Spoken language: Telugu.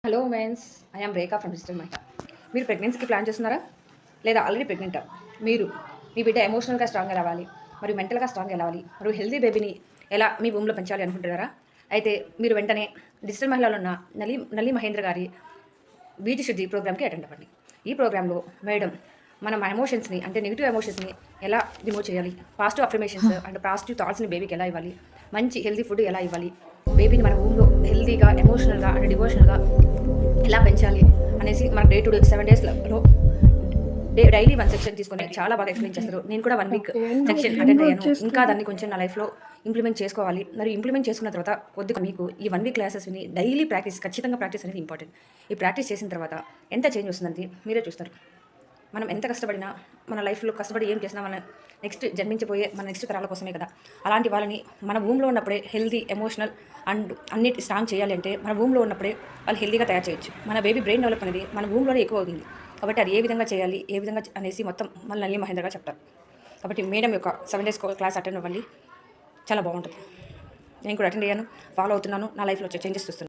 Hello mens, I am Rekha from digital మైట. మీరు ప్రెగ్నెన్సీకి ప్లాన్ చేస్తున్నారా లేదా ఆల్రెడీ ప్రెగ్నెంటా? మీరు మీ బిడ్డ ఎమోషనల్గా స్ట్రాంగ్గా రావాలి, మరియు మెంటల్గా స్ట్రాంగ్గా రావాలి, మరియు హెల్తీ బేబీని ఎలా మీ భూమిలో పెంచాలి అనుకుంటున్నారా? అయితే మీరు వెంటనే డిజిటల్ మహిళలో ఉన్న నల్లి మహేంద్ర గారి బీజ శుద్ధి ప్రోగ్రామ్కి అటెండ్ అవ్వండి. ఈ ప్రోగ్రాంలో మేడం మనం ఎమోషన్స్ని అంటే నెగిటివ్ ఎమోషన్స్ని ఎలా రిమూవ్ చేయాలి, పాజిటివ్ అఫర్మేషన్స్ అండ్ పాజిటివ్ థాట్స్ని బేబీకి ఎలా ఇవ్వాలి, మంచి హెల్తీ ఫుడ్ ఎలా ఇవ్వాలి, బేబీని మన హోమ్లో హెల్తీగా ఎమోషనల్గా అండ్ డివోషనల్గా ఎలా పెంచాలి అనేసి మన డే టు డే 7 డేస్లో డైలీ 1 సెక్షన్ తీసుకొని చాలా బాగా ఎక్స్ప్లెయిన్ చేస్తారు. నేను కూడా 1 వీక్ సెక్షన్ అటెండ్ అయ్యాను. ఇంకా దాన్ని కొంచెం నా లైఫ్లో ఇంప్లిమెంట్ చేసుకోవాలి. మరి ఇంప్లిమెంట్ చేసుకున్న తర్వాత కొద్దిగా మీకు ఈ 1 వీక్ క్లాసెస్ విని డైలీ ప్రాక్టీస్, ఖచ్చితంగా ప్రాక్టీస్ అనేది ఇంపార్టెంట్. ఈ ప్రాక్టీస్ చేసిన తర్వాత ఎంత చేంజ్ వస్తుందంటే మీరే చూస్తారు. మనం ఎంత కష్టపడినా, మన లైఫ్లో కష్టపడి ఏం చేసినా మన నెక్స్ట్ జన్మించబోయే మన నెక్స్ట్ తరాల కోసమే కదా. అలాంటి వాళ్ళని మన భూమిలో ఉన్నప్పుడే హెల్తీ, ఎమోషనల్ అండ్ అన్నిటి స్ట్రాంగ్ చేయాలి అంటే మన భూమిలో ఉన్నప్పుడే వాళ్ళు హెల్తీగా తయారు చేయొచ్చు. మన బేబీ బ్రెయిన్ డెవలప్ అనేది మన భూమిలోనే ఎక్కువ అవుతుంది. కాబట్టి అది ఏ విధంగా చేయాలి, ఏ విధంగా అనేసి మొత్తం మళ్ళీ నల్లి మహేంద్ర గారు చెప్తారు. కాబట్టి మేడం యొక్క 7 డేస్ క్లాస్ అటెండ్ అవ్వండి, చాలా బాగుంటుంది. నేను కూడా అటెండ్ అయ్యాను, ఫాలో అవుతున్నాను, నా లైఫ్లో వచ్చే చేంజెస్ చూస్తున్నాను.